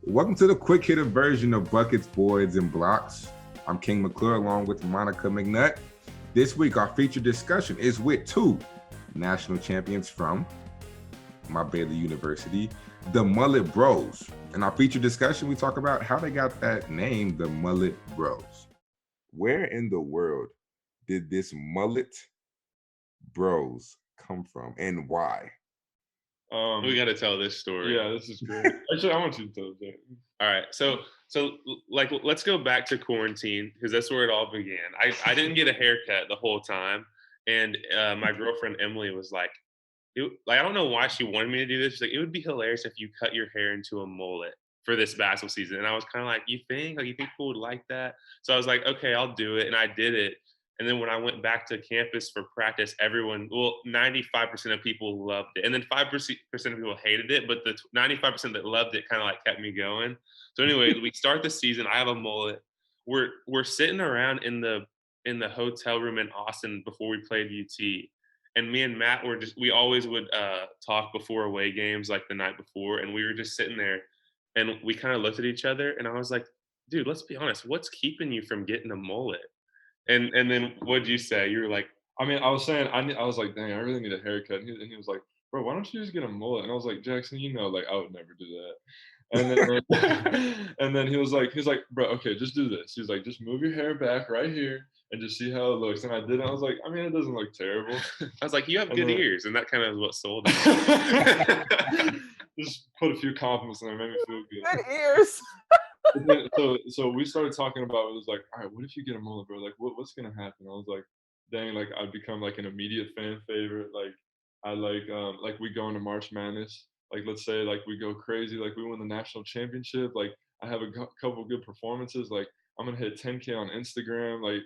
Welcome to the quick hitter version of Buckets, Boards, and Blocks. I'm King McClure along with Monica McNutt. This week, our featured discussion is with two national champions from my Baylor University, the Mullet Bros. In our featured discussion, we talk about how they got that name, the Mullet Bros. Where in the world did this Mullet Bros come from and why? We got to tell this story. Yeah, this is great. Actually, I want you to tell it. All right, so like let's go back to quarantine because that's where it all began. I didn't get a haircut the whole time, and my girlfriend Emily was like, I don't know why she wanted me to do this. She's like, it would be hilarious if you cut your hair into a mullet for this basketball season. And I was kind of like, you think people would like that? So I was like, okay, I'll do it, and I did it. And then when I went back to campus for practice, 95% of people loved it. And then 5% of people hated it, but the 95% that loved it kind of like kept me going. So anyway, we start the season. I have a mullet. We're sitting around in the hotel room in Austin before we played UT. And me and Matt we always would talk before away games like the night before. And we were just sitting there and we kind of looked at each other and I was like, dude, let's be honest. What's keeping you from getting a mullet? And then what'd you say? You were like, I mean, I was saying, I was like, dang, I really need a haircut. And he was like, bro, why don't you just get a mullet? And I was like, Jackson, like, I would never do that. And then, and then he was like, bro, okay, just do this. He's like, just move your hair back right here and just see how it looks. And I did. I was like, I mean, it doesn't look terrible. I was like, you have good ears. And that kind of is what sold it. Just put a few compliments in there, made me feel good. Good ears. So we started talking about it. Was like, all right, what if you get a mullet, bro? Like, what's gonna happen? I was like, dang, like I'd become like an immediate fan favorite. Like I like we go into March Madness. Like let's say like we go crazy. Like we win the national championship. Like I have a couple good performances. Like I'm gonna hit 10K on Instagram. Like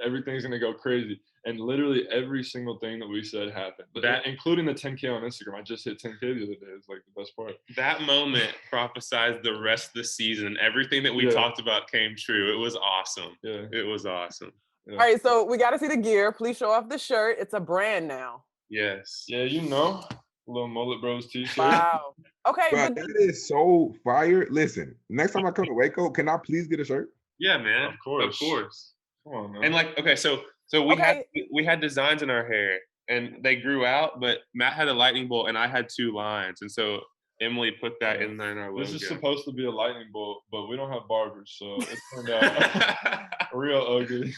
everything's gonna go crazy. And literally every single thing that we said happened. That, including the 10K on Instagram. I just hit 10K the other day. It's like the best part. That moment prophesied the rest of the season. Everything that we talked about came true. It was awesome. Yeah. It was awesome. Yeah. All right, so we got to see the gear. Please show off the shirt. It's a brand now. Yes. Yeah, little Mullet Bros t-shirt. Wow. Okay. But that is so fire. Listen, next time I come to Waco, can I please get a shirt? Yeah, man. Of course. Come on, man. And like, okay, so we had designs in our hair and they grew out, but Matt had a lightning bolt and I had 2 lines. And so Emily put that in there in our logo. This is supposed to be a lightning bolt, but we don't have barbers, so it turned out real ugly.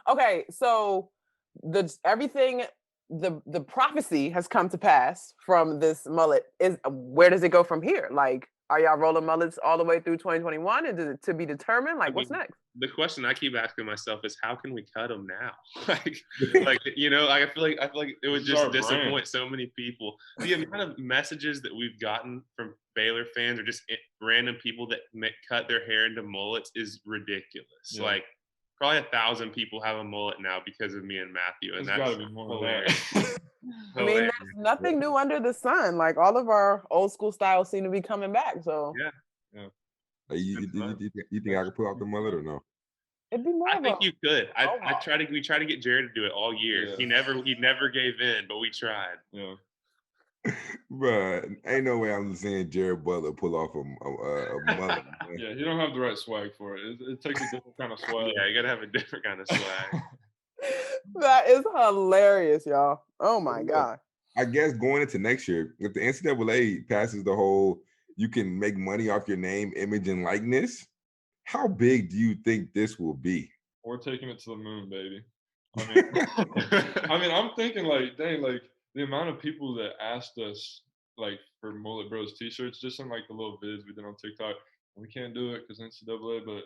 Okay, so the prophecy has come to pass from this mullet. Where does it go from here? Like, are y'all rolling mullets all the way through 2021? And is it to be determined? Like, what's next? The question I keep asking myself is, how can we cut them now? I feel like it would just disappoint so many people. The amount of messages that we've gotten from Baylor fans or just random people that cut their hair into mullets is ridiculous. Yeah. Like, probably 1,000 people have a mullet now because of me and Matthew, and that's gotta be more hilarious. I mean, there's nothing new under the sun. Like all of our old school styles seem to be coming back. So yeah. You think I could pull out the mullet or no? It'd be more. I think you could. We tried to get Jared to do it all year. Yeah. He never gave in, but we tried. Yeah. But ain't no way I'm seeing Jared Butler pull off a mullet. Yeah, you don't have the right swag for it. It takes a different kind of swag. Yeah, you gotta have a different kind of swag. That is hilarious, y'all. Oh my God. I guess going into next year, if the NCAA passes the whole you can make money off your name, image, and likeness, how big do you think this will be? We're taking it to the moon, baby. I mean, I'm thinking like, dang, like the amount of people that asked us like for Mullet Bros t-shirts, just in like the little vids we did on TikTok. We can't do it because NCAA, but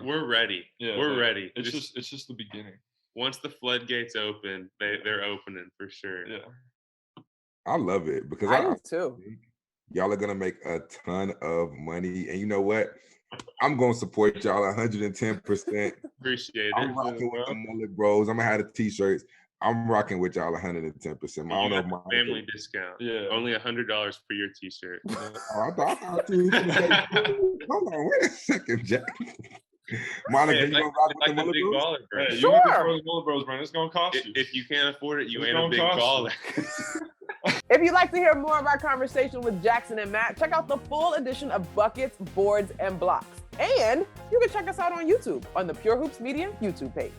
we're ready. Yeah, we're ready. It's just the beginning. Once the floodgates open, they're opening for sure. Yeah, I love it because I do too. Y'all are gonna make a ton of money, and you know what? I'm gonna support y'all 110%. Appreciate it. I'm rocking with the Mullet Bros. I'm gonna have the t-shirts. I'm rocking with y'all 110%. I don't know my family discount. Yeah, only $100 for your t-shirt. I thought you were say, hold on, wait a second, Jack. Monica, you gonna rock with the Mullet Bros? Hey, sure. You want the Mullet Bros brand? It's gonna cost you. If you can't afford it, you ain't a big baller. If you'd like to hear more of our conversation with Jackson and Matt, check out the full edition of Buckets, Boards, and Blocks. And you can check us out on YouTube on the Pure Hoops Media YouTube page.